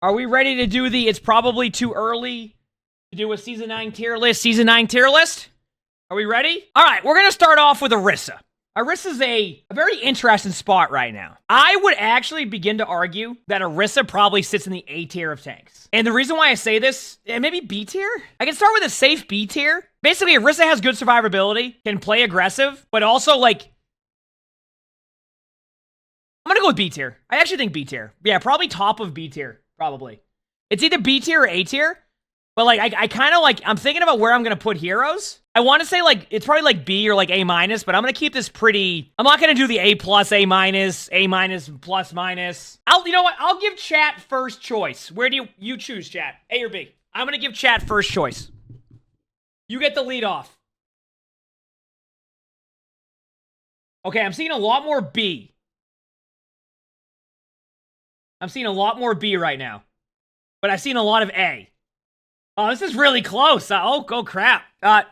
Are we ready to do the, it's probably too early to do a Season 9 tier list? Season 9 tier list? Are we ready? All right, we're going to start off with Orisa. Orisa's a very interesting spot right now. I would actually begin to argue that Orisa probably sits in the A tier of tanks. And the reason why I say this, and maybe B tier? I can start with a safe B tier. Basically, Orisa has good survivability, can play aggressive, but also, like, I'm going to go with B tier. I actually think B tier. Yeah, probably top of B tier, probably. It's either B tier or A tier. But, like, I kind of, like, I'm thinking about where I'm going to put heroes. I want to say, like, it's probably, like, B or, like, A minus, but I'm going to keep this pretty... I'm not going to do the A plus, A minus, plus minus. You know what? I'll give chat first choice. Where do you choose, chat? A or B? I'm going to give chat first choice. You get the lead off. Okay, I'm seeing a lot more B. I'm seeing a lot more B right now. But I've seen a lot of A. Oh, this is really close. Oh, crap.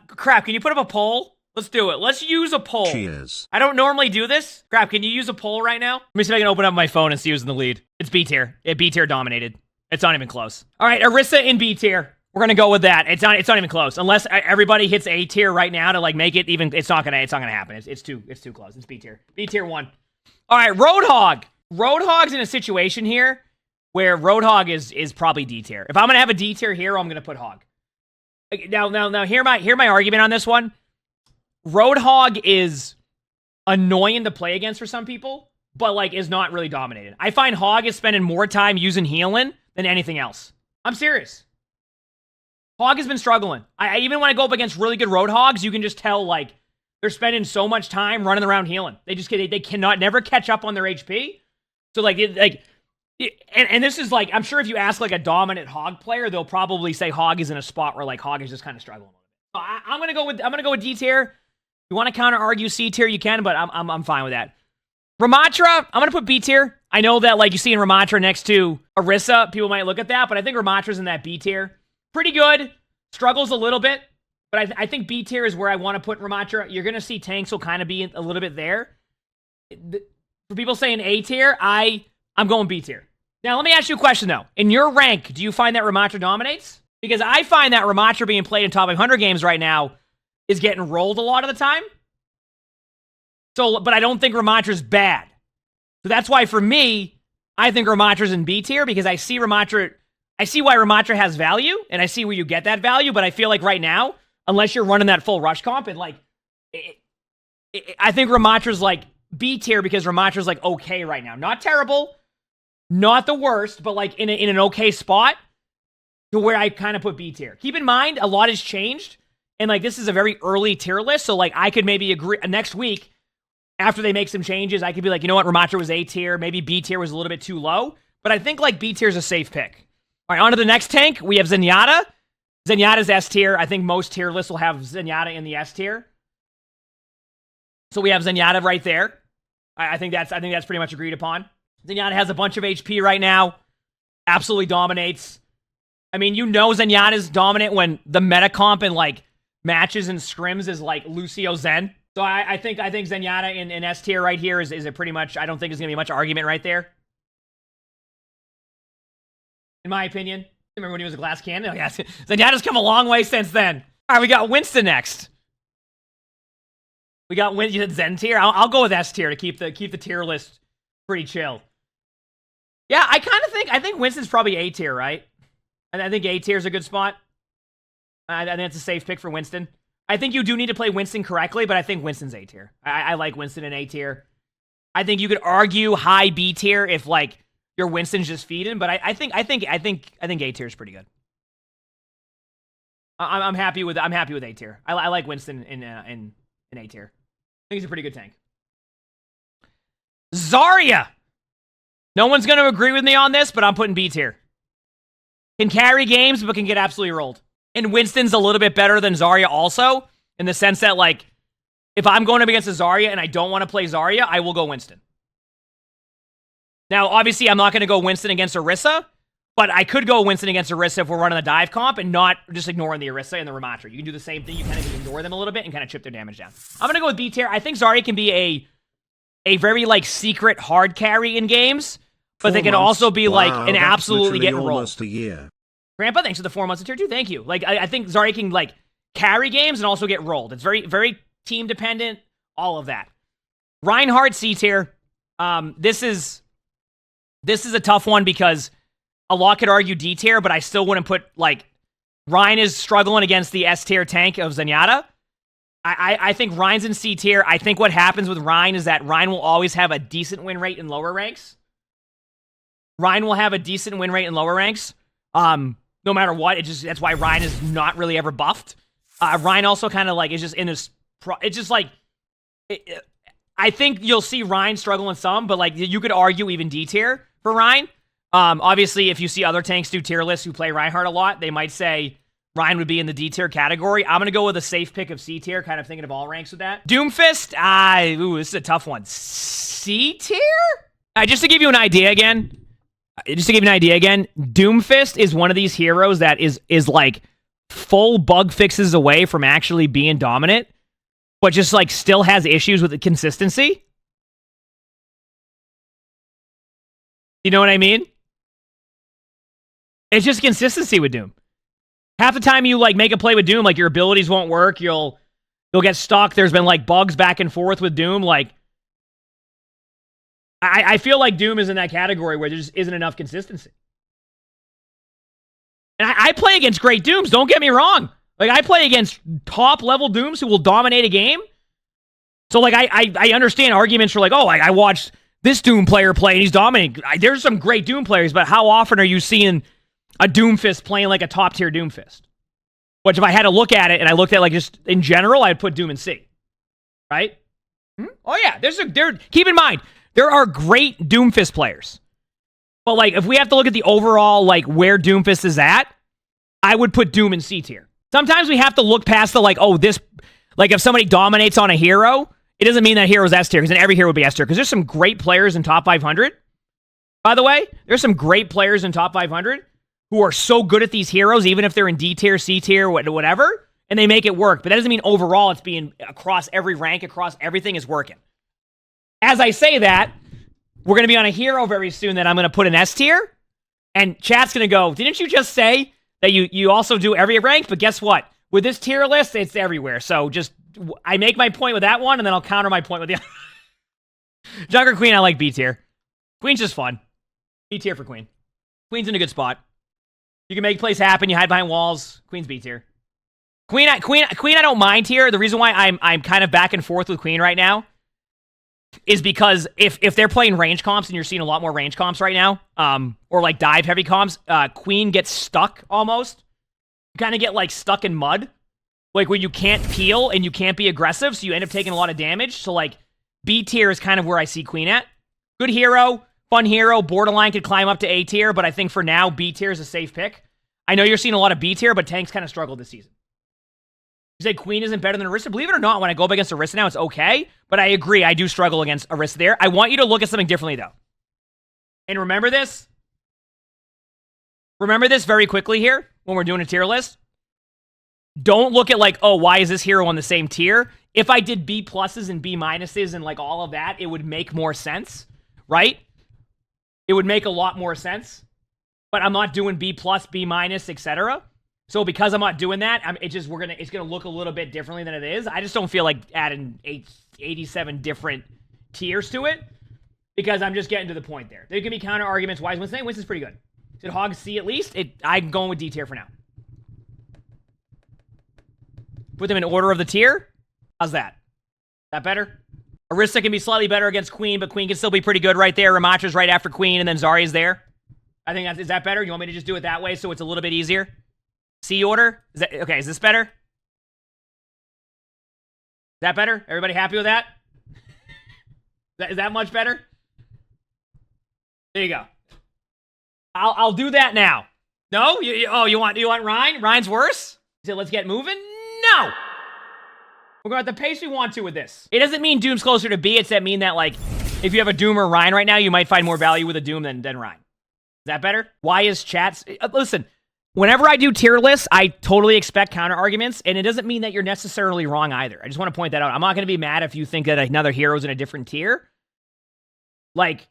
Crap, can you put up a poll? Let's do it. Let's use a poll. Cheers. I don't normally do this. Crap, can you use a poll right now? Let me see if I can open up my phone and see who's in the lead. It's B tier. B tier dominated. It's not even close. All right, Orisa in B tier. We're gonna go with that. It's not even close. Unless everybody hits A tier right now to, like, make it even. It's not gonna happen. It's too close. It's B tier. B tier 1. All right, Roadhog. Roadhog's in a situation here where Roadhog is probably D tier. If I'm gonna have a D tier hero, I'm gonna put Hog. Now, hear my argument on this one. Roadhog is annoying to play against for some people, but, like, is not really dominated. I find Hog is spending more time using healing than anything else. I'm serious. Hog has been struggling. I even when I go up against really good Roadhogs, you can just tell, like, they're spending so much time running around healing. They cannot never catch up on their HP. So, like, and this is, like, I'm sure if you ask, like, a dominant Hog player, they'll probably say Hog is in a spot where, like, Hog is just kind of struggling. So I'm gonna go with D tier. If you want to counter argue C tier, you can, but I'm fine with that. Ramatra, I'm gonna put B tier. I know that, like, you see in Ramatra next to Orisa, people might look at that, but I think Ramatra's in that B tier. Pretty good. Struggles a little bit, but I think B tier is where I want to put Ramatra. You're gonna see tanks will kind of be a little bit there. For people saying A tier, I'm going B tier. Now, let me ask you a question, though. In your rank, do you find that Ramatra dominates? Because I find that Ramatra being played in top 500 games right now is getting rolled a lot of the time. So, but I don't think Ramatra's bad. So that's why, for me, I think Ramatra's in B tier, because I see why Ramatra has value, and I see where you get that value, but I feel like right now, unless you're running that full rush comp, and, like, I think Ramatra's, like, B tier because Ramatra's, like, okay right now. Not terrible, not the worst, but, like, in an okay spot to where I kind of put B tier. Keep in mind, a lot has changed, and, like, this is a very early tier list, so, like, I could maybe agree next week, after they make some changes, I could be like, you know what, Ramatra was A tier, maybe B tier was a little bit too low, but I think, like, B tier is a safe pick. All right, on to the next tank. We have Zenyatta. Zenyatta's S tier. I think most tier lists will have Zenyatta in the S tier. So we have Zenyatta right there. I think that's pretty much agreed upon. Zenyatta has a bunch of HP right now. Absolutely dominates. I mean, you know Zenyatta's dominant when the meta comp in, like, matches and scrims is, like, Lucio Zen. So I think Zenyatta in S tier right here is a pretty much, I don't think there's going to be much argument right there. In my opinion. Remember when he was a glass cannon? Oh, yeah. Zenyatta's come a long way since then. All right, we got Winston next. We got Winston. You said Zen tier? I'll go with S tier to keep the tier list pretty chill. Yeah, I think Winston's probably A tier, right? And I think A tier is a good spot. I think it's a safe pick for Winston. I think you do need to play Winston correctly, but I think Winston's A tier. I like Winston in A tier. I think you could argue high B tier if, like, your Winston's just feeding, but I think A tier is pretty good. I'm happy with A tier. I like Winston in A tier. I think he's a pretty good tank. Zarya. No one's going to agree with me on this, but I'm putting B tier. Can carry games, but can get absolutely rolled. And Winston's a little bit better than Zarya also, in the sense that, like, if I'm going up against a Zarya and I don't want to play Zarya, I will go Winston. Now, obviously, I'm not going to go Winston against Orisa, but I could go Winston against Orisa if we're running the dive comp and not just ignoring the Orisa and the Ramatra. You can do the same thing. You kind of ignore them a little bit and kind of chip their damage down. I'm going to go with B tier. I think Zarya can be a very, like, secret hard carry in games, but they can also be like an absolutely getting rolled. Almost a year. Grandpa, thanks for the 4 months of tier 2. Thank you. Like, I think Zarya can, like, carry games and also get rolled. It's very, very team dependent, all of that. Reinhardt, C tier. This is a tough one because a lot could argue D tier, but I still wouldn't put, like, Rein is struggling against the S tier tank of Zenyatta. I think Rein's in C tier. I think what happens with Rein is that Rein will always have a decent win rate in lower ranks. Rein will have a decent win rate in lower ranks. No matter what, that's why Rein is not really ever buffed. Rein also kind of like is just in this. It's just like I think you'll see Rein struggling some, but like you could argue even D tier for Rein. Obviously, if you see other tanks do tier lists who play Reinhardt a lot, they might say Rein would be in the D tier category. I'm gonna go with a safe pick of C tier, kind of thinking of all ranks with that. Doomfist, this is a tough one. C tier? Just to give you an idea again. Doomfist is one of these heroes that is like full bug fixes away from actually being dominant, but just like still has issues with the consistency. You know what I mean? It's just consistency with Doom. Half the time you like make a play with Doom, like your abilities won't work, you'll get stuck. There's been like bugs back and forth with Doom, like I feel like Doom is in that category where there just isn't enough consistency. And I play against great Dooms, don't get me wrong. Like, I play against top-level Dooms who will dominate a game. So, like, I understand arguments for, like, oh, I watched this Doom player play and he's dominating. There's some great Doom players, but how often are you seeing a Doomfist playing like a top-tier Doomfist? Which, if I had to look at it and I looked at, like, just in general, I'd put Doom in C. Right? Oh, yeah. Keep in mind, there are great Doomfist players. But, like, if we have to look at the overall, like, where Doomfist is at, I would put Doom in C tier. Sometimes we have to look past the, like, oh, this... Like, if somebody dominates on a hero, it doesn't mean that hero's S tier, because then every hero would be S tier. Because there's some great players in top 500. By the way, there's some great players in top 500 who are so good at these heroes, even if they're in D tier, C tier, whatever, and they make it work. But that doesn't mean overall it's being across every rank, across everything is working. As I say that, we're going to be on a hero very soon that I'm going to put in S tier. And chat's going to go, didn't you just say that you also do every rank? But guess what? With this tier list, it's everywhere. So just, I make my point with that one, and then I'll counter my point with the other. Junker Queen, I like B tier. Queen's just fun. B tier for Queen. Queen's in a good spot. You can make plays happen. You hide behind walls. Queen's B tier. Queen, I don't mind here. The reason why I'm kind of back and forth with Queen right now is because if they're playing range comps, and you're seeing a lot more range comps right now, or like dive heavy comps, Queen gets stuck almost. You kind of get like stuck in mud, like where you can't peel and you can't be aggressive, so you end up taking a lot of damage. So like B tier is kind of where I see Queen at. Good hero, fun hero, borderline could climb up to A tier, but I think for now B tier is a safe pick. I know you're seeing a lot of B tier, but tanks kind of struggled this season. You say Queen isn't better than Orisa? Believe it or not, when I go up against Orisa now, it's okay. But I agree, I do struggle against Orisa there. I want you to look at something differently, though. And remember this. Remember this very quickly here, when we're doing a tier list. Don't look at like, oh, why is this hero on the same tier? If I did B pluses and B minuses and like all of that, it would make more sense, right? It would make a lot more sense. But I'm not doing B plus, B minus, etc. So because I'm not doing that, it's gonna look a little bit differently than it is. I just don't feel like adding 87 different tiers to it because I'm just getting to the point there. There can be counter arguments. Why is Winston? Winston's pretty good. Did Hog C at least? I'm going with D tier for now. Put them in order of the tier. How's that? Is that better? Orisa can be slightly better against Queen, but Queen can still be pretty good right there. Ramatra's right after Queen, and then Zarya's there. I think is that better? You want me to just do it that way so it's a little bit easier? C order? Okay, is this better? Is that better? Everybody happy with that? Is that much better? There you go. I'll do that now. No? You want Rein? Rein's worse? So let's get moving? No! We're going at the pace we want to with this. It doesn't mean Doom's closer to B. It's that mean that, like, if you have a Doom or Rein right now, you might find more value with a Doom than Rein. Is that better? Why is chats... Listen, whenever I do tier lists, I totally expect counter arguments, and it doesn't mean that you're necessarily wrong either. I just want to point that out. I'm not going to be mad if you think that another hero's in a different tier. Like,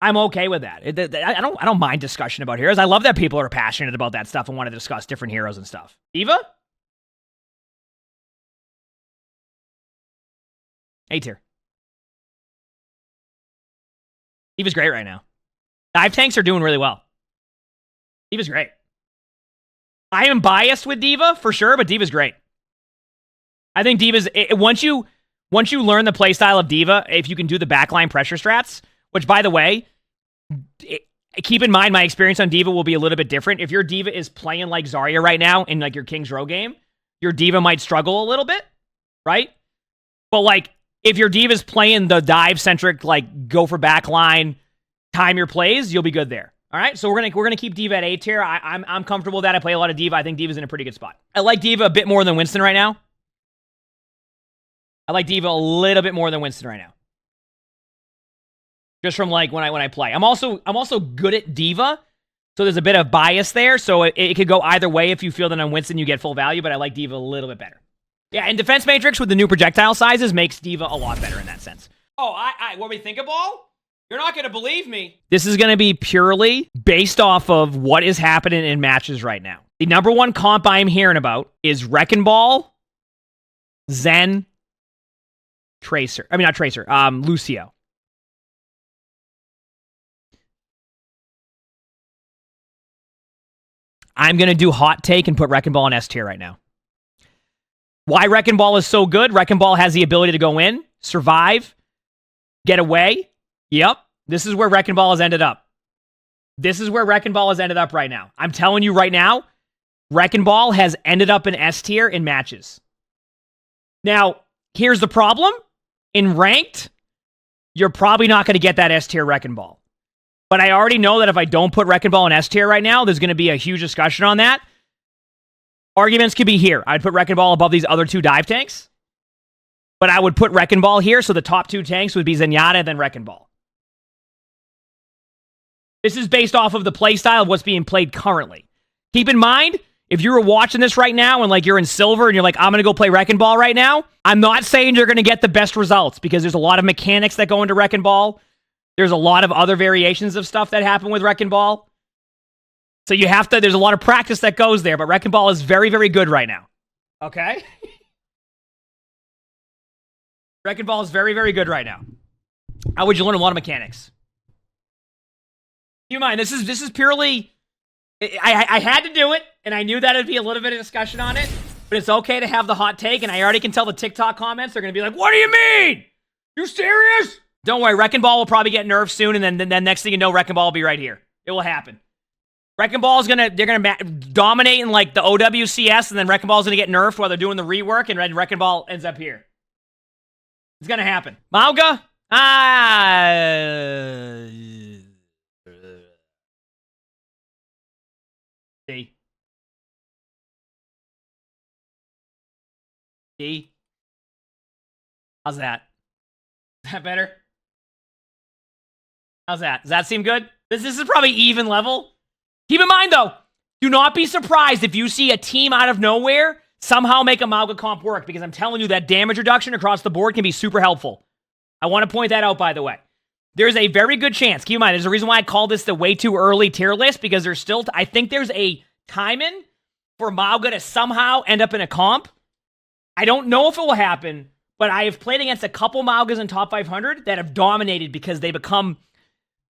I'm okay with that. I don't mind discussion about heroes. I love that people are passionate about that stuff and want to discuss different heroes and stuff. Eva? A tier. Eva's great right now. Dive tanks are doing really well. Diva's great. I am biased with Diva for sure, but Diva's great. I think Diva's once you learn the playstyle of Diva, if you can do the backline pressure strats, which by the way, keep in mind my experience on Diva will be a little bit different. If your Diva is playing like Zarya right now in like your King's Row game, your Diva might struggle a little bit, right? But like if your Diva's playing the dive centric, like go for backline, time your plays, you'll be good there. All right, so we're gonna keep Diva at A tier. I'm comfortable with that. I play a lot of Diva. I think Diva's in a pretty good spot. I like Diva a bit more than Winston right now. I like Diva a little bit more than Winston right now. Just from like when I play. I'm also good at Diva, so there's a bit of bias there. So it could go either way. If you feel that on Winston you get full value, but I like Diva a little bit better. Yeah, and Defense Matrix with the new projectile sizes makes Diva a lot better in that sense. Oh, what we think of ball? You're not going to believe me. This is going to be purely based off of what is happening in matches right now. The number one comp I'm hearing about is Wrecking Ball, Zen, Tracer. I mean, not Tracer, Lucio. I'm going to do hot take and put Wrecking Ball in S tier right now. Why Wrecking Ball is so good? Wrecking Ball has the ability to go in, survive, get away. Yep. This is where Wrecking Ball has ended up. This is where Wrecking Ball has ended up right now. I'm telling you right now, Wrecking Ball has ended up in S tier in matches. Now, here's the problem. In ranked, you're probably not going to get that S tier Wrecking Ball. But I already know that if I don't put Wrecking Ball in S tier right now, there's going to be a huge discussion on that. Arguments could be here. I'd put Wrecking Ball above these other two dive tanks. But I would put Wrecking Ball here, so the top two tanks would be Zenyatta and then Wrecking Ball. This is based off of the playstyle of what's being played currently. Keep in mind, if you were watching this right now and like you're in silver and you're like, I'm going to go play Wrecking Ball right now, I'm not saying you're going to get the best results because there's a lot of mechanics that go into Wrecking Ball. There's a lot of other variations of stuff that happen with Wrecking Ball. So you have to, there's a lot of practice that goes there, but Wrecking Ball is very, very good right now. Okay? Wrecking Ball is very, very good right now. How would you learn a lot of mechanics? Keep in mind, this is purely... I had to do it, and I knew that it'd be a little bit of discussion on it, but it's okay to have the hot take, and I already can tell the TikTok comments, they're going to be like, what do you mean? You serious? Don't worry, Wrecking Ball will probably get nerfed soon, and then next thing you know, Wrecking Ball will be right here. It will happen. Wrecking Ball is they're gonna dominate in like the OWCS, and then Wrecking Ball is gonna get nerfed while they're doing the rework, and then Wrecking Ball ends up here. It's gonna happen. Mauga? D. D. How's that? Is that better? How's that? Does that seem good? This is probably even level. Keep in mind, though, do not be surprised if you see a team out of nowhere somehow make a Mauga comp work, because I'm telling you that damage reduction across the board can be super helpful. I want to point that out, by the way. There's a very good chance. Keep in mind, there's a reason why I call this the way too early tier list, because there's still, I think there's a timing for Mauga to somehow end up in a comp. I don't know if it will happen, but I have played against a couple Maugas in top 500 that have dominated because they become...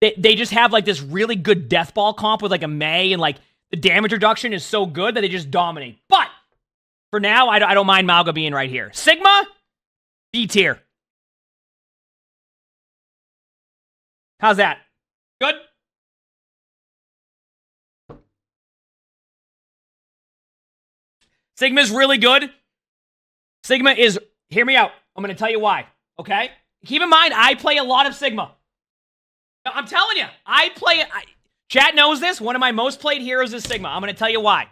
They just have like this really good death ball comp with like a Mei, and like the damage reduction is so good that they just dominate. But for now, I don't mind Mauga being right here. Sigma, B tier. How's that? Good? Sigma's really good. Sigma is, hear me out. I'm going to tell you why, okay? Keep in mind, I play a lot of Sigma. I'm telling you, chat knows this. One of my most played heroes is Sigma. I'm going to tell you why.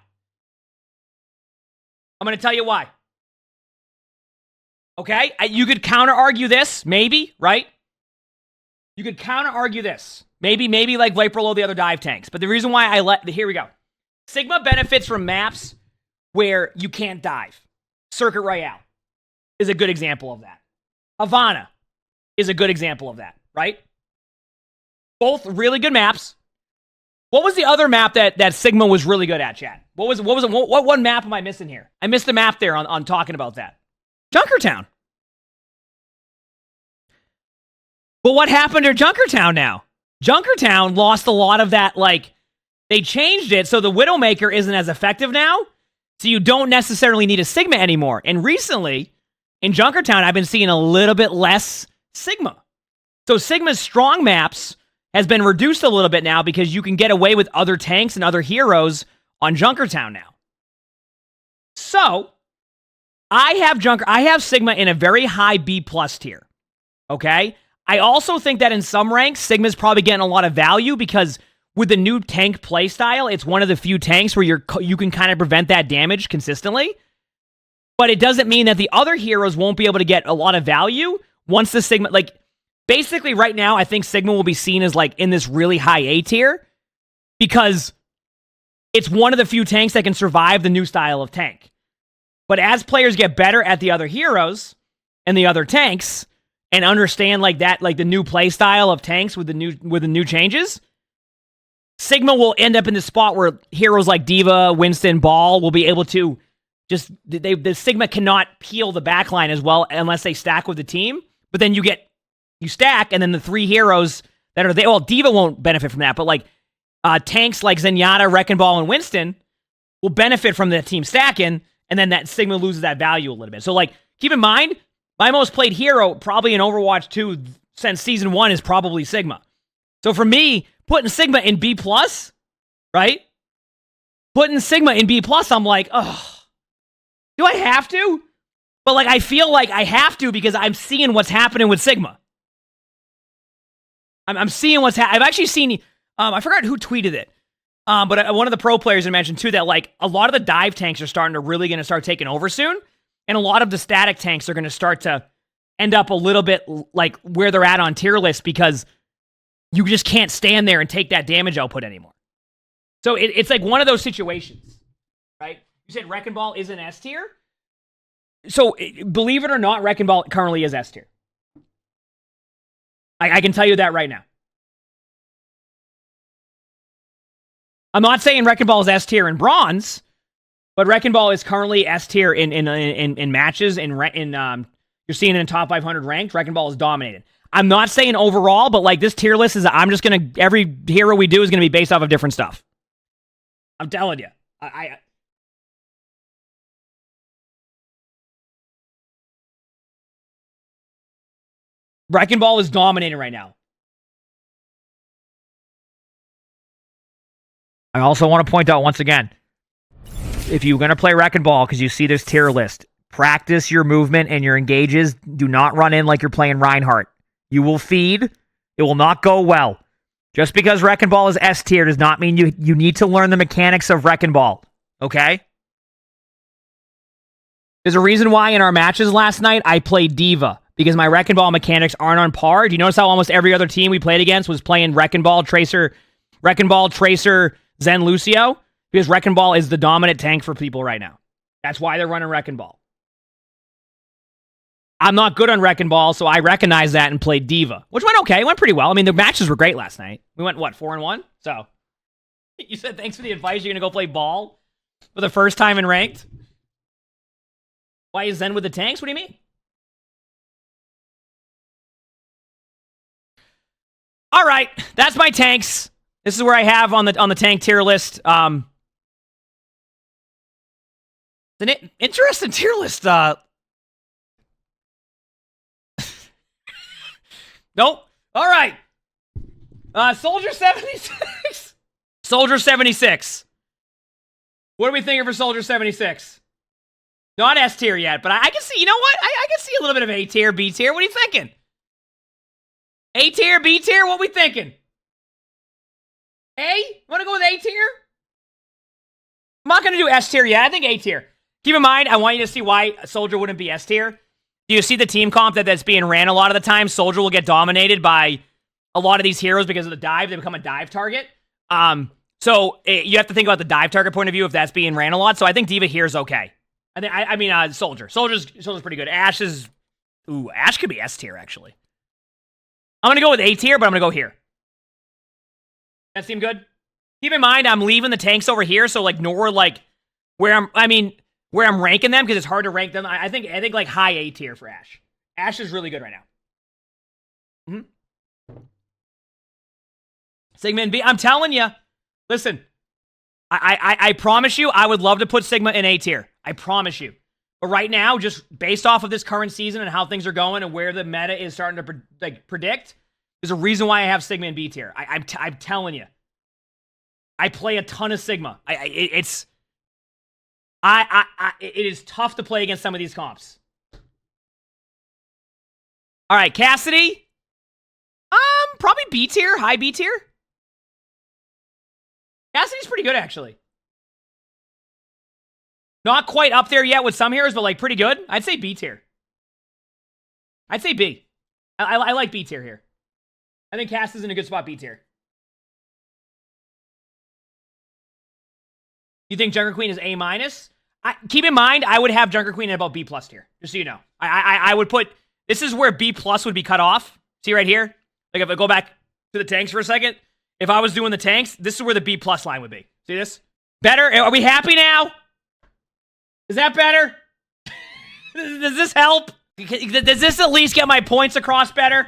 Okay? You could counter-argue this, maybe, right? You could counter-argue this. Maybe like right below the other dive tanks. But the reason why here we go. Sigma benefits from maps where you can't dive. Circuit Royale is a good example of that. Havana is a good example of that, right? Both really good maps. What was the other map that Sigma was really good at, chat? What one map am I missing here? I missed the map there on talking about that. Junkertown. But what happened to Junkertown now? Junkertown lost a lot of that, like, they changed it so the Widowmaker isn't as effective now, so you don't necessarily need a Sigma anymore. And recently, in Junkertown, I've been seeing a little bit less Sigma. So Sigma's strong maps has been reduced a little bit now because you can get away with other tanks and other heroes on Junkertown now. So, I have Sigma in a very high B+ tier. Okay? I also think that in some ranks, Sigma's probably getting a lot of value because with the new tank playstyle, it's one of the few tanks where you can kind of prevent that damage consistently. But it doesn't mean that the other heroes won't be able to get a lot of value once the Sigma, like, basically right now, I think Sigma will be seen as, like, in this really high A tier because it's one of the few tanks that can survive the new style of tank. But as players get better at the other heroes and the other tanks and understand, like, that, like, the new play style of tanks with the new changes, Sigma will end up in the spot where heroes like D.Va, Winston, Ball will be able to just, the Sigma cannot peel the backline as well unless they stack with the team. But then you stack, and then the three heroes that are there, well, D.Va won't benefit from that, but, like, tanks like Zenyatta, Wrecking Ball, and Winston will benefit from the team stacking, and then that Sigma loses that value a little bit. So, like, keep in mind, my most played hero probably in Overwatch 2 since Season 1 is probably Sigma. So for me, putting Sigma in B+, right? Putting Sigma in B+, I'm like, oh, do I have to? But, like, I feel like I have to because I'm seeing what's happening with Sigma. I'm seeing what's happening. I've actually seen, I forgot who tweeted it, but one of the pro players I mentioned too that, like, a lot of the dive tanks are really going to start taking over soon. And a lot of the static tanks are going to start to end up a little bit like where they're at on tier list because you just can't stand there and take that damage output anymore. So it's like one of those situations, right? You said Wrecking Ball is an S tier. So believe it or not, Wrecking Ball currently is S tier. I can tell you that right now. I'm not saying Wrecking Ball is S tier in bronze, but Wrecking Ball is currently S tier in matches. You're seeing it in top 500 ranked. Wrecking Ball is dominated. I'm not saying overall, but, like, this tier list is, every hero we do is gonna be based off of different stuff. I'm telling you. Wrecking Ball is dominating right now. I also want to point out once again, if you're going to play Wrecking Ball because you see this tier list, practice your movement and your engages. Do not run in like you're playing Reinhardt. You will feed. It will not go well. Just because Wrecking Ball is S tier does not mean you need to learn the mechanics of Wrecking Ball. Okay? There's a reason why in our matches last night I played D.Va. Because my Wrecking Ball mechanics aren't on par. Do you notice how almost every other team we played against was playing Wrecking Ball, Tracer, Zen, Lucio? Because Wrecking Ball is the dominant tank for people right now. That's why they're running Wrecking Ball. I'm not good on Wrecking Ball, so I recognize that and played D.Va. Which went okay. It went pretty well. I mean, the matches were great last night. We went, 4-1? So, you said thanks for the advice. You're going to go play ball for the first time in ranked? Why is Zen with the tanks? What do you mean? All right, that's my tanks. This is where I have on the tank tier list. It's an interesting tier list. Nope. All right. Soldier 76. Soldier 76. What are we thinking for Soldier 76? Not S tier yet, but I can see. You know what? I can see a little bit of A tier, B tier. What are you thinking? A tier, B tier, what we thinking? A? Want to go with A tier? I'm not going to do S tier yet. I think A tier. Keep in mind, I want you to see why Soldier wouldn't be S tier. Do you see the team comp that's being ran a lot of the time? Soldier will get dominated by a lot of these heroes because of the dive. They become a dive target. So you have to think about the dive target point of view if that's being ran a lot. So I think D.Va here is okay. I mean, Soldier. Soldier's pretty good. Ash could be S tier, actually. I'm going to go with A tier, but I'm going to go here. That seem good? Keep in mind, I'm leaving the tanks over here, so like nor like where I'm ranking them because it's hard to rank them. I think like high A tier for Ashe. Ashe is really good right now. Sigma and B. I'm telling you. Listen, I promise you, I would love to put Sigma in A tier. I promise you. But right now, just based off of this current season and how things are going and where the meta is starting to predict, there's a reason why I have Sigma in B tier. I'm telling you. I play a ton of Sigma. It is tough to play against some of these comps. All right, Cassidy. Probably B tier, high B tier. Cassidy's pretty good, actually. Not quite up there yet with some heroes, but like pretty good. I'd say B tier. I'd say B. I like B tier here. I think Cass is in a good spot, B tier. You think Junker Queen is A minus? Keep in mind, I would have Junker Queen at about B plus tier, just so you know. I would put, this is where B plus would be cut off. See right here? Like if I go back to the tanks for a second, if I was doing the tanks, this is where the B plus line would be. See this? Better? Are we happy now? Is that better? Does this help? Does this at least get my points across better?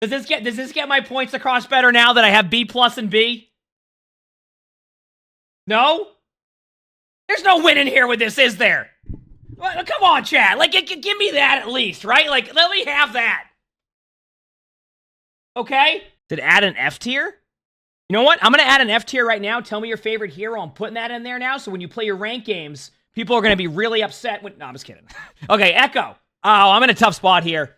Does this get my points across better now that I have B plus and B? No? There's no winning here with this, is there? Well, come on, chat. Like, give me that at least, right? Like, let me have that. Okay? Did add an F tier? You know what? I'm going to add an F tier right now. Tell me your favorite hero. I'm putting that in there now. So when you play your rank games, people are going to be really upset. No, I'm just kidding. Okay, Echo. Oh, I'm in a tough spot here.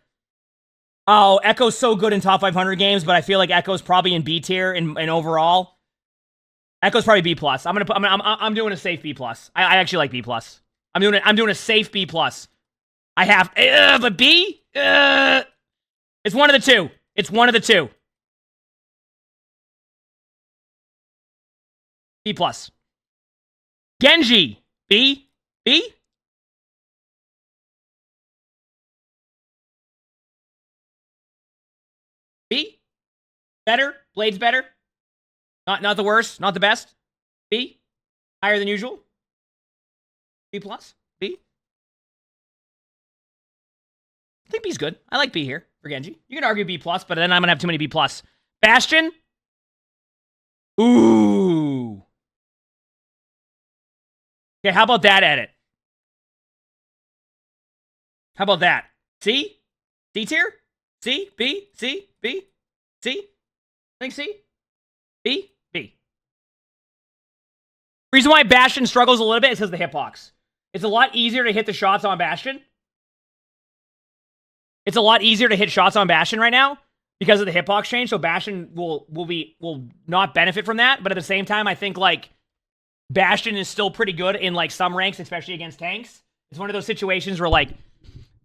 Oh, Echo's so good in top 500 games, but I feel like Echo's probably in B tier in overall. Echo's probably B plus. I'm doing a safe B plus. I actually like B plus. I'm doing a safe B plus. I have, but B. It's one of the two. It's one of the two. B plus. Genji. B. B. B. Better. Blade's better. Not the worst. Not the best. B. Higher than usual. B plus. B. I think B's good. I like B here for Genji. You can argue B plus, but then I'm gonna have too many B plus. Bastion. Ooh. Okay, how about that edit? How about that? C? C tier? C? B? C? B? C? I think C? B? B. Reason why Bastion struggles a little bit is because of the hitbox. It's a lot easier to hit the shots on Bastion. It's a lot easier to hit shots on Bastion right now because of the hitbox change, so Bastion will not benefit from that, but at the same time, I think, like, Bastion is still pretty good in, like, some ranks, especially against tanks. It's one of those situations where, like,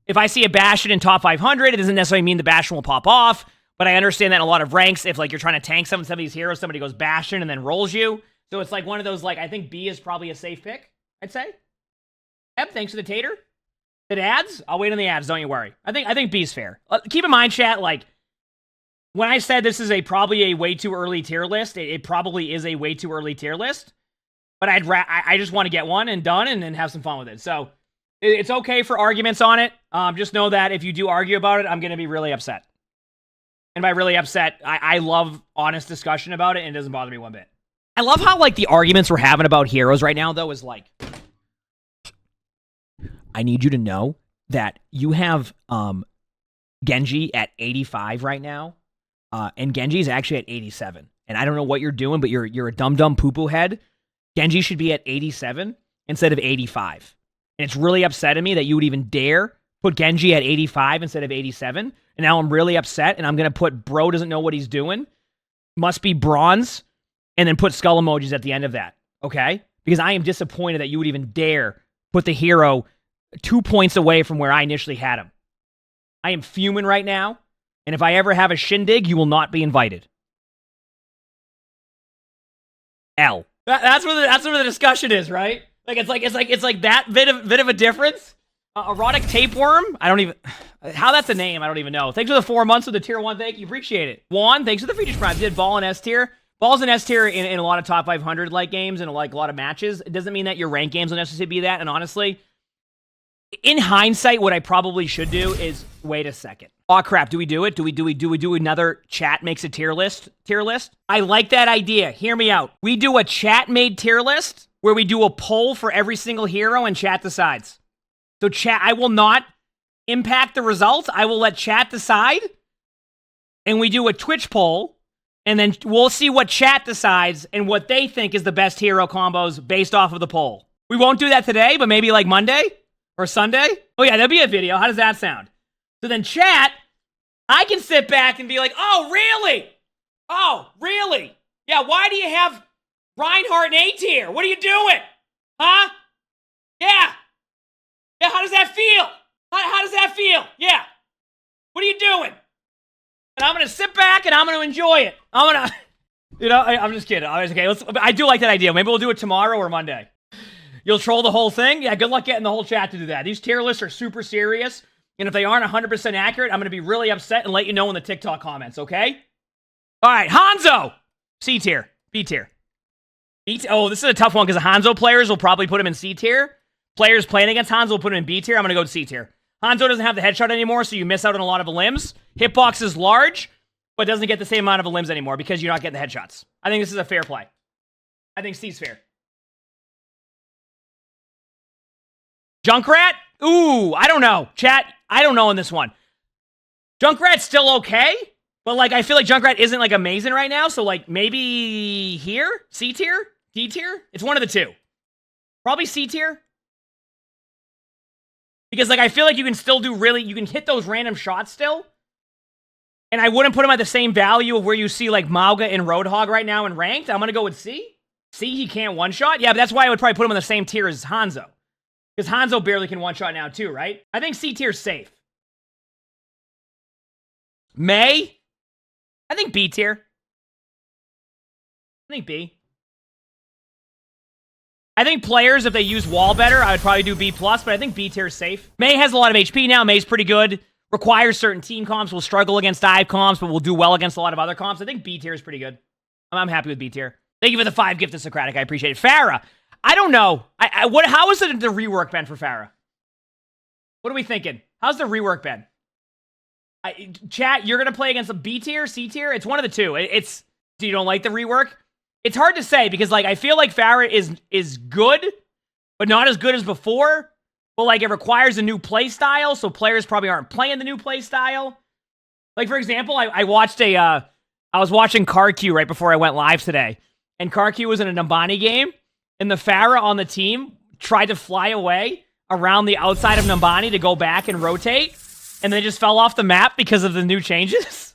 if I see a Bastion in top 500, it doesn't necessarily mean the Bastion will pop off, but I understand that in a lot of ranks, if, like, you're trying to tank some of these heroes, somebody goes Bastion and then rolls you. So it's, like, one of those, like, I think B is probably a safe pick, I'd say. Yep, thanks for the tater. It ads? I'll wait on the ads, don't you worry. I think B's fair. Keep in mind, chat, like, when I said this is probably a way too early tier list, it probably is a way too early tier list. But I just want to get one and done and then have some fun with it. So it's okay for arguments on it. Just know that if you do argue about it, I'm going to be really upset. And by really upset, I love honest discussion about it and it doesn't bother me one bit. I love how, like, the arguments we're having about heroes right now, though, is like, I need you to know that you have Genji at 85 right now. And Genji's actually at 87. And I don't know what you're doing, but you're a dumb poo-poo head. Genji should be at 87 instead of 85. And it's really upsetting me that you would even dare put Genji at 85 instead of 87. And now I'm really upset, and I'm going to put bro doesn't know what he's doing. Must be bronze. And then put skull emojis at the end of that. Okay? Because I am disappointed that you would even dare put the hero 2 points away from where I initially had him. I am fuming right now. And if I ever have a shindig, you will not be invited. L. That's where the discussion is, right? Like it's like that bit of a difference. Erotic tapeworm? I don't even... How that's a name, I don't even know. Thanks for the 4 months of the tier 1. Thank you. Appreciate it. Juan, thanks for the Features Prime. Did Ball in S tier. Ball's in S tier in a lot of top 500 like games and like a lot of matches. It doesn't mean that your ranked games will necessarily be that. And honestly, in hindsight, what I probably should do is wait a second. Oh crap, do we do it? Do we do another chat makes a tier list? I like that idea. Hear me out. We do a chat made tier list where we do a poll for every single hero and chat decides. So chat, I will not impact the results. I will let chat decide. And we do a Twitch poll. And then we'll see what chat decides and what they think is the best hero combos based off of the poll. We won't do that today, but maybe like Monday or Sunday. Oh yeah, there'll be a video. How does that sound? So then chat, I can sit back and be like, oh, really? Oh, really? Yeah, why do you have Reinhardt in A tier? What are you doing? Huh? Yeah. Yeah, how does that feel? How does that feel? Yeah. What are you doing? And I'm going to sit back and I'm going to enjoy it. I'm going to, you know, I'm just kidding. Okay, I do like that idea. Maybe we'll do it tomorrow or Monday. You'll troll the whole thing? Yeah, good luck getting the whole chat to do that. These tier lists are super serious. And if they aren't 100% accurate, I'm going to be really upset and let you know in the TikTok comments, okay? All right, Hanzo. C tier. B tier. Oh, this is a tough one because the Hanzo players will probably put him in C tier. Players playing against Hanzo will put him in B tier. I'm going to go to C tier. Hanzo doesn't have the headshot anymore, so you miss out on a lot of limbs. Hitbox is large, but doesn't get the same amount of limbs anymore because you're not getting the headshots. I think this is a fair play. I think C's fair. Junkrat? Ooh, I don't know. Chat, I don't know on this one. Junkrat's still okay, but like I feel like Junkrat isn't like amazing right now, so like maybe here? C tier? D tier? It's one of the two. Probably C tier. Because, like, I feel like you can still do you can hit those random shots still. And I wouldn't put him at the same value of where you see, like, Mauga and Roadhog right now in ranked. I'm going to go with C. C, he can't one-shot? Yeah, but that's why I would probably put him on the same tier as Hanzo. Because Hanzo barely can one-shot now, too, right? I think C tier's safe. May? I think B tier. I think B. I think players, if they use wall better, I would probably do B+, but I think B tier is safe. May has a lot of HP now. May's pretty good. Requires certain team comps. Will struggle against dive comps, but will do well against a lot of other comps. I think B tier is pretty good. I'm happy with B tier. Thank you for the 5 gifted Socratic. I appreciate it. Farah. I don't know. How is the rework been for Farah? What are we thinking? How's the rework been? Chat, you're going to play against a B tier, C tier? It's one of the two. Do you don't like the rework? It's hard to say because, like, I feel like Farah is good, but not as good as before. But, like, it requires a new play style, so players probably aren't playing the new play style. Like, for example, I watched I was watching CarQ right before I went live today, and CarQ was in a Nambani game, and the Farah on the team tried to fly away around the outside of Nambani to go back and rotate, and they just fell off the map because of the new changes.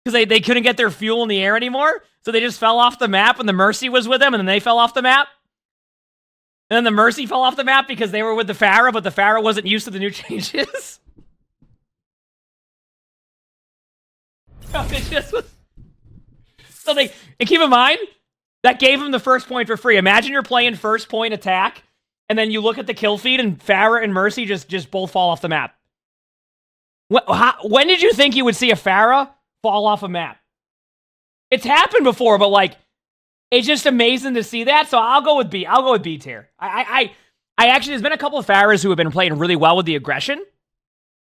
Because they couldn't get their fuel in the air anymore. So they just fell off the map and the Mercy was with them and then they fell off the map. And then the Mercy fell off the map because they were with the Farah, but the Farah wasn't used to the new changes. It just was... So and keep in mind, that gave them the first point for free. Imagine you're playing first point attack and then you look at the kill feed and Farah and Mercy just both fall off the map. When did you think you would see a Farah fall off a map? It's happened before, but like, it's just amazing to see that. So I'll go with B. I'll go with B tier. I actually, there's been a couple of Farahs who have been playing really well with the aggression.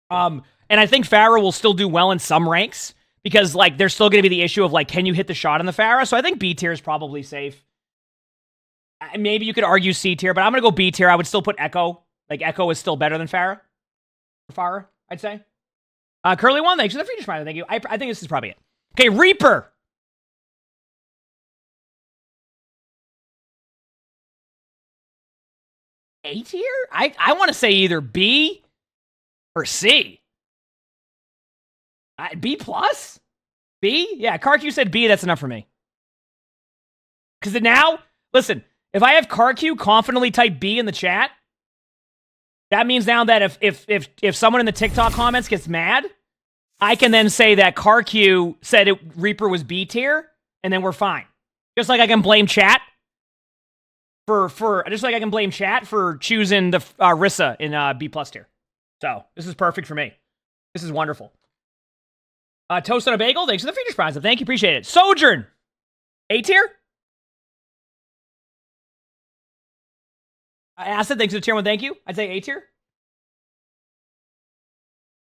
And I think Farah will still do well in some ranks because like, there's still going to be the issue of like, can you hit the shot on the Farah? So I think B tier is probably safe. Maybe you could argue C tier, but I'm going to go B tier. I would still put Echo. Like Echo is still better than Farah. Farah, I'd say. Curly one, thanks for the free smile. Thank you. I think this is probably it. Okay, Reaper. A tier? I want to say either B or C. B plus? B? Yeah, CarQ said B. That's enough for me. Because now, listen, if I have CarQ confidently type B in the chat, that means now that if someone in the TikTok comments gets mad, I can then say that CarQ said Reaper was B tier, and then we're fine. Just like I can blame chat for just like I can blame chat for choosing the Rissa in B+ tier. So this is perfect for me. This is wonderful. Toast on a bagel. Thanks for the features prize. Thank you. Appreciate it. Sojourn. A tier. Acid. Thanks for the tier 1. Thank you. I'd say A tier.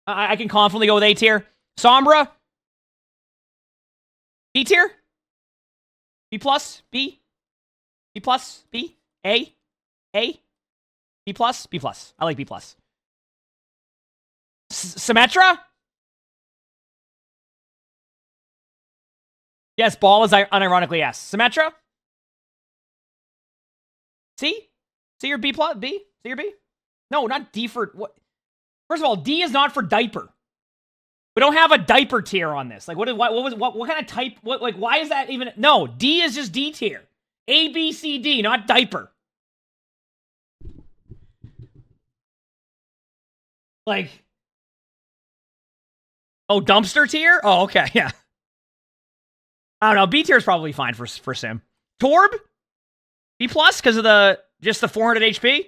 I can confidently go with A tier. Sombra. B tier. B+. B. B+. B. A. A. B+. B+. I like B+. Symmetra. Yes, ball is unironically yes. Symmetra? C? C or B+? B? C or B? No, not D for... What? First of all, D is not for diaper. We don't have a diaper tier on this. Like, what kind of type... Like, why is that even... No, D is just D tier. A, B, C, D, not diaper. Like... Oh, dumpster tier? Oh, okay, yeah. I don't know. B tier is probably fine for Sim. Torb? B+, because of just the 400 HP?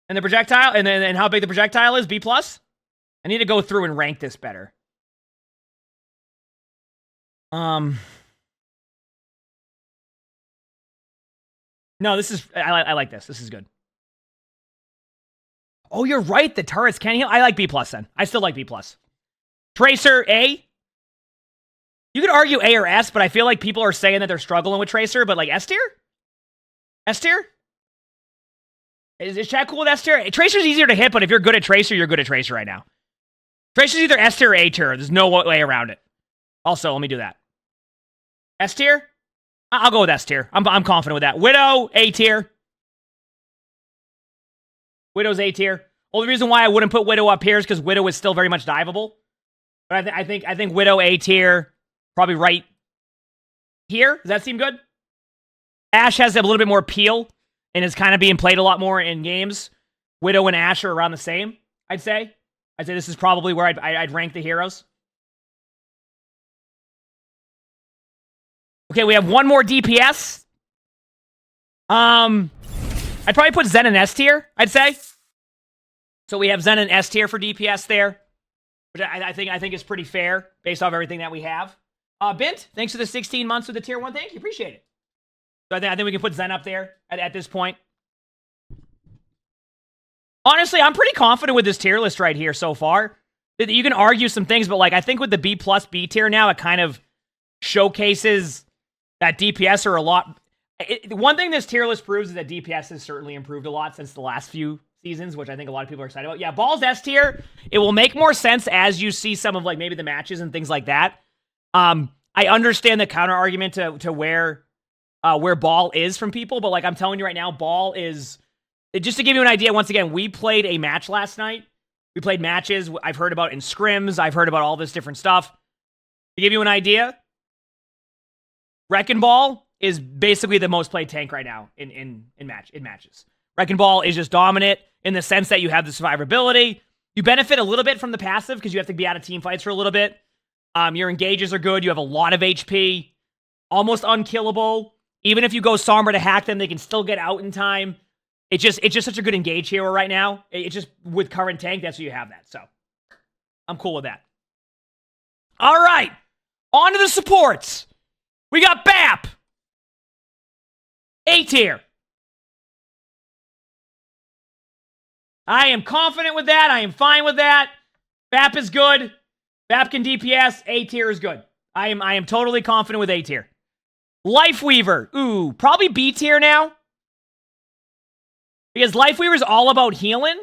And the projectile? And how big the projectile is? B+? I need to go through and rank this better. No, this is... I like this. This is good. Oh, you're right. The turrets can heal. I like B+ then. I still like B+. Tracer, A? You could argue A or S, but I feel like people are saying that they're struggling with Tracer, but like S tier? S tier? Is chat cool with S tier? Tracer's easier to hit, but if you're good at Tracer, you're good at Tracer right now. Tracer's either S tier or A tier. There's no way around it. Also, let me do that. S tier? I'll go with S tier. I'm confident with that. Widow, A tier. Widow's A tier. Only reason why I wouldn't put Widow up here is because Widow is still very much diveable. But I think Widow A tier, probably right here. Does that seem good? Ashe has a little bit more appeal and is kind of being played a lot more in games. Widow and Ashe are around the same, I'd say. I'd say this is probably where I'd rank the heroes. Okay, we have one more DPS. I'd probably put Zen in S tier, I'd say. So we have Zen in S tier for DPS there, which I think is pretty fair based off everything that we have. Bint, thanks for the 16 months with the tier 1. Thank you, appreciate it. So I think we can put Zen up there at this point. Honestly, I'm pretty confident with this tier list right here so far. You can argue some things, but like I think with the B+ B tier now, it kind of showcases that DPS are a lot... one thing this tier list proves is that DPS has certainly improved a lot since the last few seasons, which I think a lot of people are excited about. Yeah, Ball's S tier. It will make more sense as you see some of like maybe the matches and things like that. I understand the counter argument to where Ball is from people, but like I'm telling you right now, Ball is... Just to give you an idea, once again, we played a match last night. We played matches I've heard about in scrims. I've heard about all this different stuff. To give you an idea, Wrecking Ball is basically the most played tank right now in matches. Wrecking Ball is just dominant in the sense that you have the survivability. You benefit a little bit from the passive because you have to be out of team fights for a little bit. Your engages are good. You have a lot of HP. Almost unkillable. Even if you go Sombra to hack them, they can still get out in time. It's just such a good engage hero right now. It's just with current tank, that's what you have that. So I'm cool with that. All right. On to the supports. We got BAP. A tier. I am confident with that. I am fine with that. BAP is good. BAP can DPS. A tier is good. I am totally confident with A tier. Lifeweaver. Ooh, probably B tier now. Because Lifeweaver is all about healing,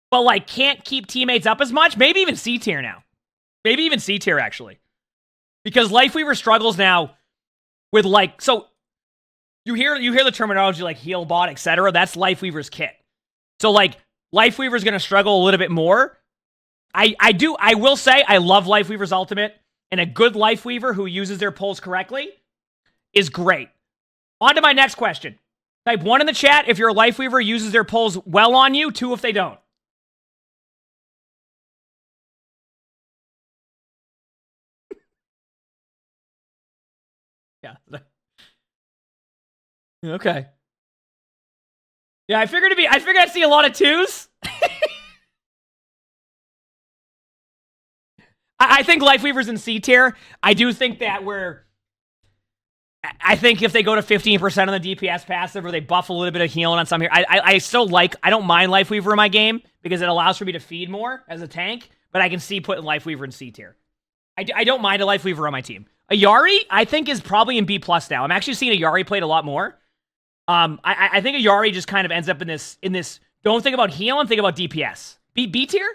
but like can't keep teammates up as much. Maybe even C tier now. Maybe even C tier actually. Because Lifeweaver struggles now with like, so you hear the terminology like heal bot, etc. That's Lifeweaver's kit. So like Lifeweaver's gonna struggle a little bit more. I will say I love Lifeweaver's ultimate, and a good Lifeweaver who uses their pulls correctly is great. On to my next question. Type 1 in the chat if your Lifeweaver uses their pulls well on you, 2 if they don't. Yeah. Okay. Yeah, I figured I'd see a lot of 2s. I think Lifeweaver's in C tier. I do think that I think if they go to 15% on the DPS passive or they buff a little bit of healing on some here, I still I don't mind Lifeweaver in my game because it allows for me to feed more as a tank, but I can see putting Lifeweaver in C tier. I don't mind a Lifeweaver on my team. Ayari, I think, is probably in B+ now. I'm actually seeing Ayari played a lot more. I think Ayari just kind of ends up in this, don't think about healing, think about DPS. B tier?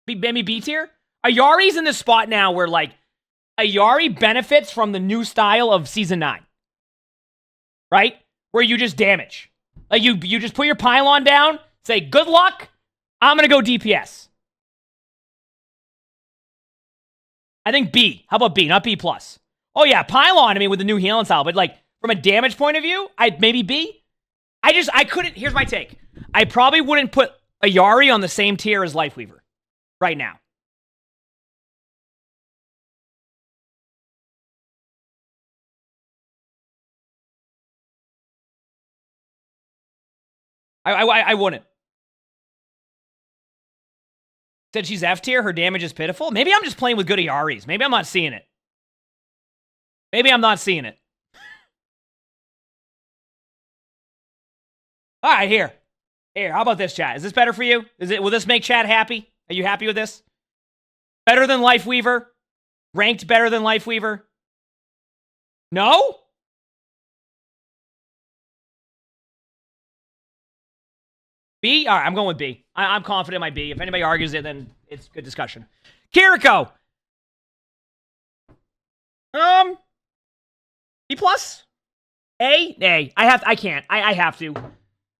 Maybe B tier? Ayari's in this spot now where, like, Ayari benefits from the new style of Season 9. Right? Where you just damage. Like, you just put your pylon down, say, good luck, I'm gonna go DPS. I think B. How about B? Not B+. Oh, yeah, pylon, I mean, with the new healing style, but, like, from a damage point of view, maybe B. I couldn't, here's my take. I probably wouldn't put Ayari on the same tier as Lifeweaver right now. I wouldn't. Said she's F tier, her damage is pitiful. Maybe I'm just playing with good Ayaris. Maybe I'm not seeing it. Maybe I'm not seeing it. All right, here. Here, how about this, chat? Is this better for you? Will this make chat happy? Are you happy with this? Better than Lifeweaver? Ranked better than Lifeweaver? No? B? All right, I'm going with B. I'm confident in my B. If anybody argues it, then it's good discussion. Kiriko! B+? A? A. I can't. I have to.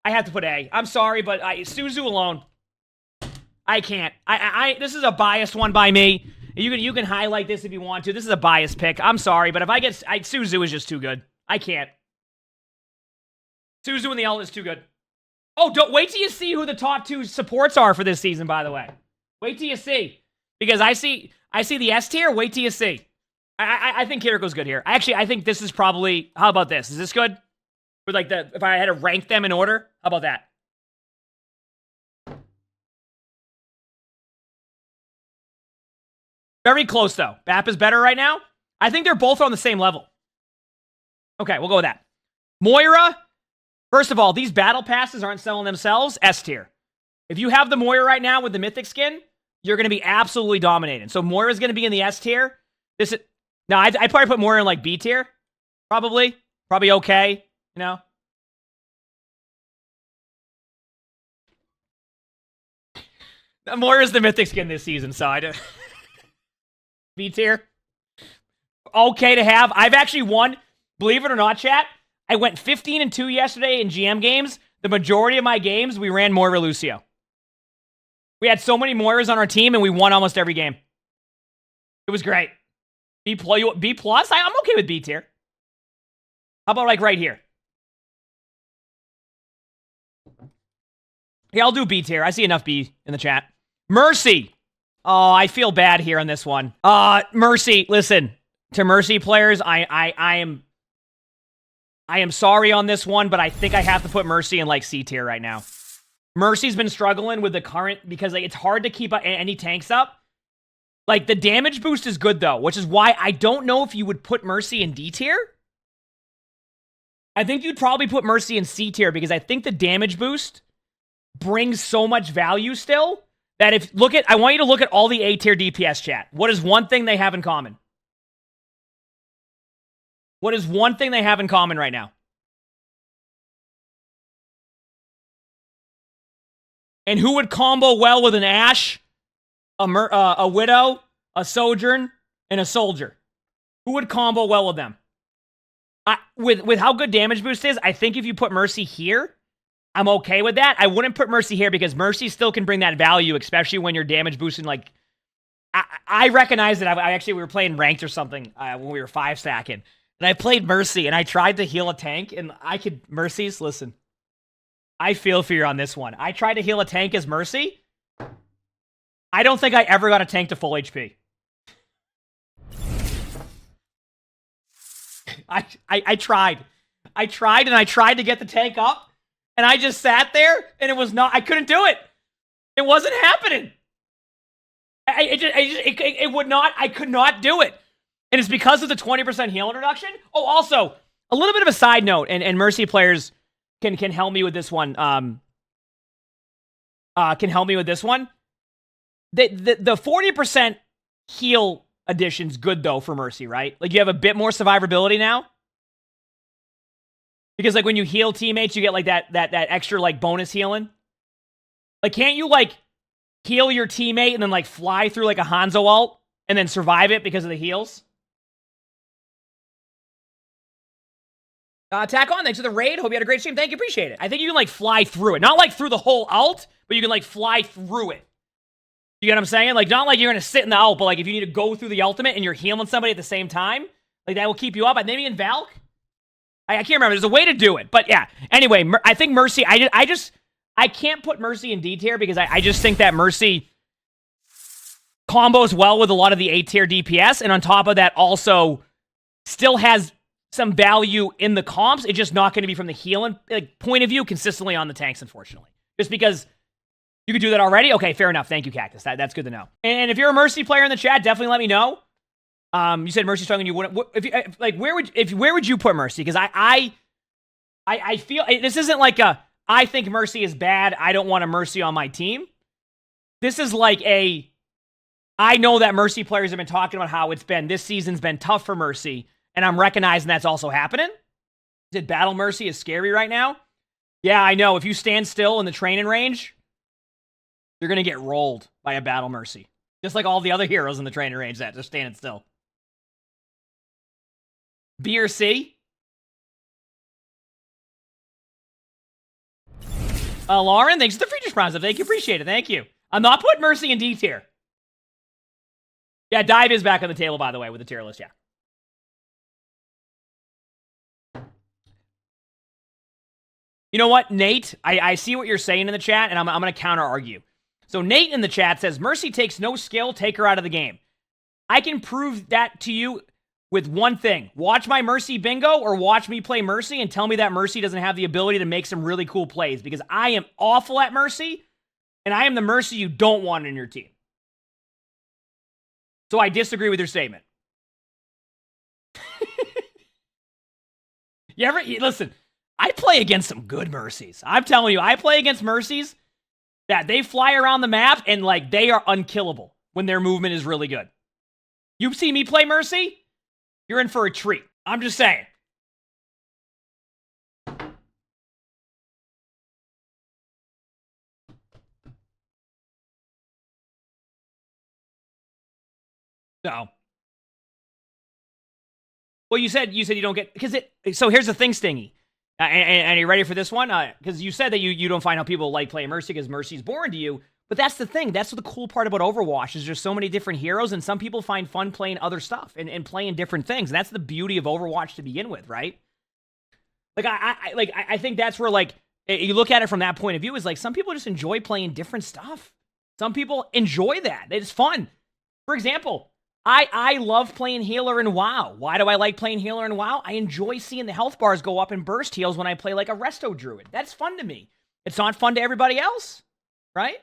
I have to put A. I'm sorry, but Suzu alone. I can't. This is a biased one by me. You can highlight this if you want to. This is a biased pick. I'm sorry, but if Suzu is just too good. I can't. Suzu in the ult is too good. Oh, don't wait till you see who the top 2 supports are for this season, by the way. Wait till you see. Because I see the S tier, wait till you see. I think Kiriko's good here. Actually, I think this is probably, how about this? Is this good? With like if I had to rank them in order, how about that? Very close, though. BAP is better right now. I think they're both on the same level. Okay, we'll go with that. Moira, first of all, these battle passes aren't selling themselves. S tier. If you have the Moira right now with the mythic skin, you're going to be absolutely dominating. So Moira's going to be in the S tier. No, I'd probably put Moira in like B tier. Probably okay. You know? Moira's the mythic skin this season, so I do. B tier. Okay to have. I've actually won, believe it or not, chat. I went 15-2 yesterday in GM games. The majority of my games, we ran Moira Lucio. We had so many Moiras on our team, and we won almost every game. It was great. B+? I'm okay with B tier. How about like right here? Yeah, I'll do B tier. I see enough B in the chat. Mercy. Oh, I feel bad here on this one. Mercy, listen. To Mercy players, I am sorry on this one, but I think I have to put Mercy in like C tier right now. Mercy's been struggling with the current because like it's hard to keep any tanks up. Like the damage boost is good though, which is why I don't know if you would put Mercy in D tier. I think you'd probably put Mercy in C tier because I think the damage boost brings so much value still that I want you to look at all the A tier DPS chat. What is one thing they have in common? What is one thing they have in common right now? And who would combo well with an Ashe, a Widow, a Sojourn, and a Soldier? Who would combo well with them? With how good damage boost is, I think if you put Mercy here, I'm okay with that. I wouldn't put Mercy here because Mercy still can bring that value, especially when you're damage boosting. Like, I recognize that we were playing ranked or something when we were 5 stacking. And I played Mercy, and I tried to heal a tank, and Mercy's, listen. I feel for you on this one. I tried to heal a tank as Mercy. I don't think I ever got a tank to full HP. I tried. I tried to get the tank up, and I just sat there, and I couldn't do it. It wasn't happening. I could not do it. And it's because of the 20% heal introduction. Oh, also, a little bit of a side note, and Mercy players can help me with this one. Can help me with this one. The 40% heal addition's good, though, for Mercy, right? Like, you have a bit more survivability now. Because, like, when you heal teammates, you get, like, that extra, like, bonus healing. Like, can't you, like, heal your teammate and then, like, fly through, like, a Hanzo ult and then survive it because of the heals? Attack on, thanks for the raid. Hope you had a great stream. Thank you, appreciate it. I think you can, like, fly through it. Not, like, through the whole ult, but you can, like, fly through it. You get what I'm saying? Like, not like you're gonna sit in the ult, but, like, if you need to go through the ultimate and you're healing somebody at the same time, like, that will keep you up. Maybe in Valk? I can't remember. There's a way to do it. But, yeah. Anyway, I think Mercy, I can't put Mercy in D tier because I just think that Mercy combos well with a lot of the A tier DPS, and on top of that also still has some value in the comps. It's just not going to be from the healing point of view consistently on the tanks, unfortunately. Just because you could do that already? Okay, fair enough. Thank you, Cactus. That's good to know. And if you're a Mercy player in the chat, definitely let me know. You said Mercy's strong and you wouldn't. Where would you put Mercy? Because I feel this isn't like I think Mercy is bad, I don't want a Mercy on my team. This is like I know that Mercy players have been talking about how this season's been tough for Mercy, and I'm recognizing that's also happening. Did Battle Mercy is scary right now? Yeah, I know. If you stand still in the training range, you're going to get rolled by a Battle Mercy. Just like all the other heroes in the training range that just standing still. B or C? Lauren, thanks for the Friedrich Prize. Thank you, appreciate it. Thank you. I'm not putting Mercy in D tier. Yeah, Dive is back on the table, by the way, with the tier list, yeah. You know what, Nate? I see what you're saying in the chat, and I'm going to counter-argue. So Nate in the chat says, Mercy takes no skill, take her out of the game. I can prove that to you with one thing. Watch my Mercy bingo or watch me play Mercy and tell me that Mercy doesn't have the ability to make some really cool plays, because I am awful at Mercy, and I am the Mercy you don't want in your team. So I disagree with your statement. Listen, I play against some good Mercies. I'm telling you, I play against Mercies that they fly around the map and, like, they are unkillable when their movement is really good. You've seen me play Mercy? You're in for a treat. I'm just saying. No. Well, you said you don't get, because so here's the thing, Stingy. And are you ready for this one? Because you said that you don't find how people like playing Mercy because Mercy's boring to you. But that's the thing. That's the cool part about Overwatch is there's so many different heroes, and some people find fun playing other stuff and playing different things. And that's the beauty of Overwatch to begin with, right? Like I think that's where, like, you look at it from that point of view, is like some people just enjoy playing different stuff. Some people enjoy that. It's fun. For example, I love playing healer in WoW. Why do I like playing healer in WoW? I enjoy seeing the health bars go up in burst heals when I play like a Resto Druid. That's fun to me. It's not fun to everybody else, right?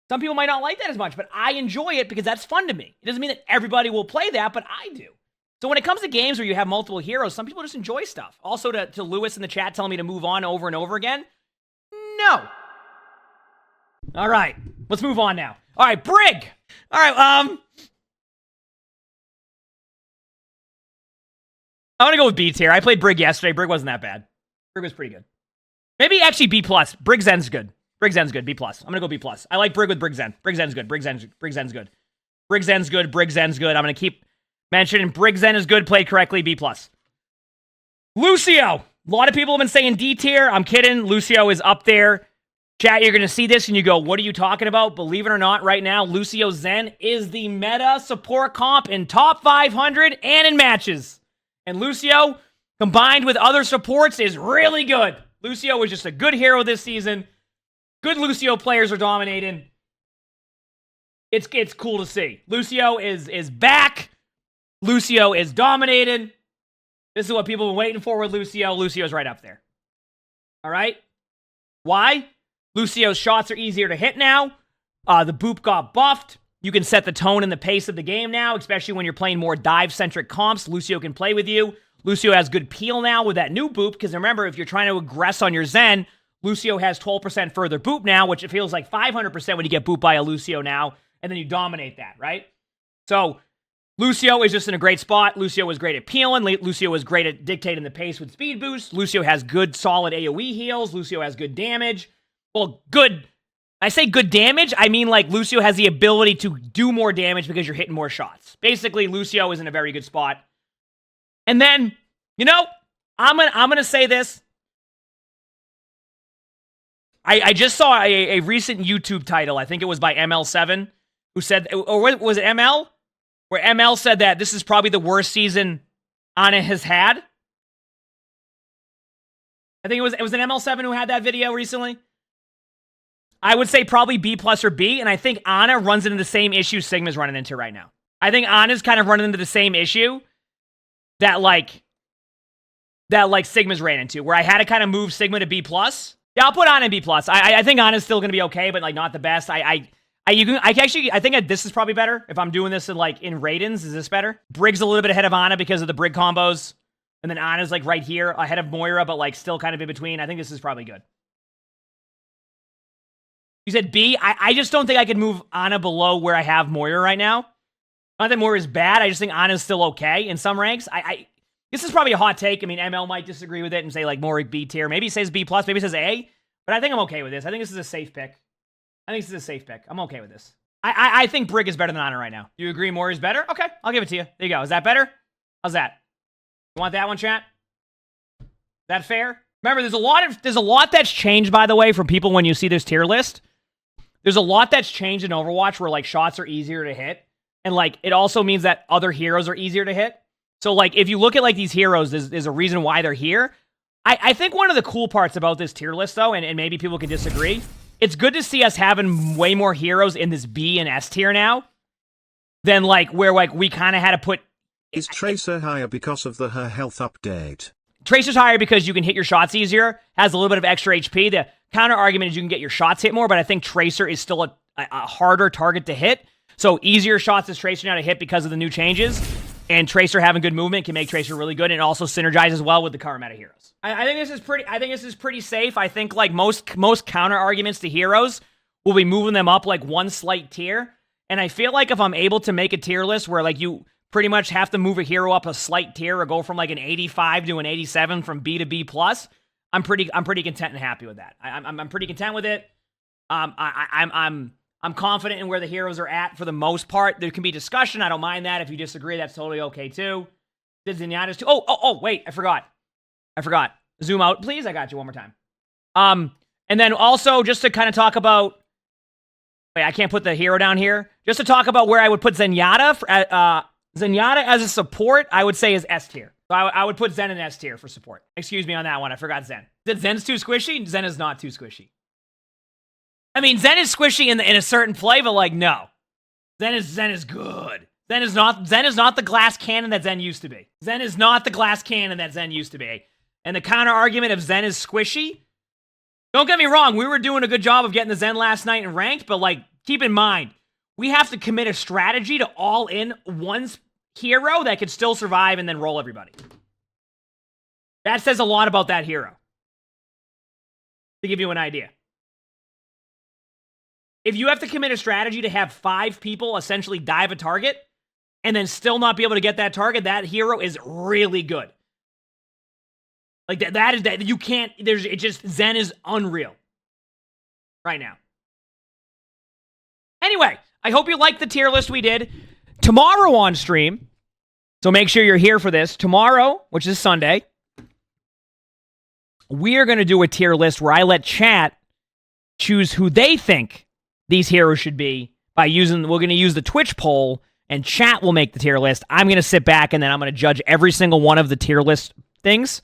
Some people might not like that as much, but I enjoy it because that's fun to me. It doesn't mean that everybody will play that, but I do. So when it comes to games where you have multiple heroes, some people just enjoy stuff. Also, to Lewis in the chat telling me to move on over and over again, no. All right, let's move on now. All right, Brig. All right, I'm gonna go with B tier. I played Brig yesterday. Brig wasn't that bad. Brig was pretty good. Maybe actually B+. Brig Zen's good. Brig Zen's good. B+. I'm gonna go B+. I like Brig with Brig Zen. Brig Zen's good. Brig Zen's good. Brig Zen's good. Brig Zen's good. I'm gonna keep mentioning Brig Zen is good. Played correctly. B+. Lucio. A lot of people have been saying D tier. I'm kidding. Lucio is up there. Chat, you're going to see this and you go, what are you talking about? Believe it or not, right now, Lucio Zen is the meta support comp in top 500 and in matches. And Lucio, combined with other supports, is really good. Lucio was just a good hero this season. Good Lucio players are dominating. It's cool to see. Lucio is back. Lucio is dominated. This is what people have been waiting for with Lucio. Lucio's right up there. All right? Why? Lucio's shots are easier to hit now. The boop got buffed. You can set the tone and the pace of the game now, especially when you're playing more dive-centric comps. Lucio can play with you. Lucio has good peel now with that new boop, because remember, if you're trying to aggress on your Zen, Lucio has 12% further boop now, which it feels like 500% when you get booped by a Lucio now, and then you dominate that, right? So, Lucio is just in a great spot. Lucio was great at peeling. Lucio was great at dictating the pace with speed boost. Lucio has good, solid AoE heals. Lucio has good damage. Well, good. I say good damage, I mean like Lucio has the ability to do more damage because you're hitting more shots. Basically, Lucio is in a very good spot. And then, you know, I'm gonna say this. I just saw a recent YouTube title, I think it was by ML7, who said, or was it ML? Where ML said that this is probably the worst season Ana has had. I think it was an ML7 who had that video recently. I would say probably B+ or B, and I think Ana runs into the same issue Sigma's running into right now. I think Ana's kind of running into the same issue that Sigma's ran into, where I had to kind of move Sigma to B+. Yeah, I'll put Ana in B+. I think Ana's still going to be okay, but like not the best. I think this is probably better. If I'm doing this in Raidens, is this better? Brig's a little bit ahead of Ana because of the Brig combos, and then Ana's like right here ahead of Moira, but like still kind of in between. I think this is probably good. You said B. I just don't think I could move Ana below where I have Moira right now. Not that Moira is bad. I just think Ana's still okay in some ranks. This is probably a hot take. I mean, ML might disagree with it and say like Moira B tier. Maybe he says B+, maybe he says A. But I think I'm okay with this. I think this is a safe pick. I'm okay with this. I think Brig is better than Ana right now. Do you agree Moira's better? Okay, I'll give it to you. There you go. Is that better? How's that? You want that one, chat? Is that fair? Remember, there's a lot that's changed, by the way, from people when you see this tier list. There's a lot that's changed in Overwatch where, like, shots are easier to hit. And, like, it also means that other heroes are easier to hit. So, like, if you look at, like, these heroes, there's a reason why they're here. I think one of the cool parts about this tier list, though, and maybe people can disagree, it's good to see us having way more heroes in this B and S tier now than, like, where, like, we kind of had to put... Is Tracer higher because of her health update? Tracer's higher because you can hit your shots easier, has a little bit of extra HP. The counter argument is you can get your shots hit more, but I think Tracer is still a harder target to hit. So easier shots is Tracer now to hit because of the new changes. And Tracer having good movement can make Tracer really good and also synergizes well with the current meta heroes. I think this is pretty safe. I think like most counter arguments to heroes will be moving them up like one slight tier. And I feel like if I'm able to make a tier list where like you pretty much have to move a hero up a slight tier or go from like an 85 to an 87 from B to B+, I'm pretty content and happy with that. I'm pretty content with it. I'm confident in where the heroes are at for the most part. There can be discussion. I don't mind that. If you disagree, that's totally okay too. Did Zenyatta's too? Oh, wait, I forgot. Zoom out, please. I got you one more time. And then also just to kind of talk about, wait, I can't put the hero down here. Just to talk about where I would put Zenyatta. Zenyatta as a support, I would say is S tier. So I would put Zen in S tier for support. Excuse me on that one. I forgot Zen. Zen's too squishy? Zen is not too squishy. I mean, Zen is squishy in a certain play, but like, no. Zen is good. Zen is not the glass cannon that Zen used to be. Zen is not the glass cannon that Zen used to be. And the counter argument of Zen is squishy, don't get me wrong, we were doing a good job of getting the Zen last night in ranked, but like, keep in mind, we have to commit a strategy to all in one hero that could still survive and then roll everybody. That says a lot about that hero. To give you an idea. If you have to commit a strategy to have 5 people essentially dive a target and then still not be able to get that target, that hero is really good. Like that you can't, Zen is unreal right now. Anyway, I hope you liked the tier list we did. Tomorrow on stream, so make sure you're here for this. Tomorrow, which is Sunday, we are going to do a tier list where I let chat choose who they think these heroes should be we're going to use the Twitch poll, and chat will make the tier list. I'm going to sit back, and then I'm going to judge every single one of the tier list things.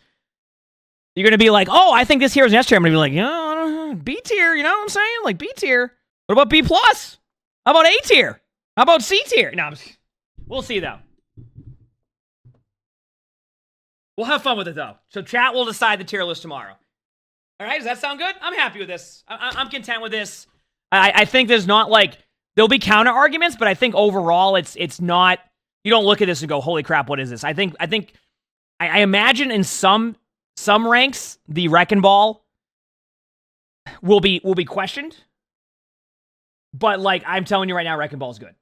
You're going to be like, oh, I think this hero's an S tier. I'm going to be like, yeah, B tier, you know what I'm saying? Like B tier. What about B+? How about A tier? How about C tier? No, we'll see, though. We'll have fun with it, though. So chat will decide the tier list tomorrow. All right, does that sound good? I'm happy with this. I'm content with this. I think there's not, like, there'll be counter arguments, but I think overall it's not, you don't look at this and go, holy crap, what is this? I imagine in some ranks, the Wrecking Ball will be questioned. But, like, I'm telling you right now, Wrecking Ball is good.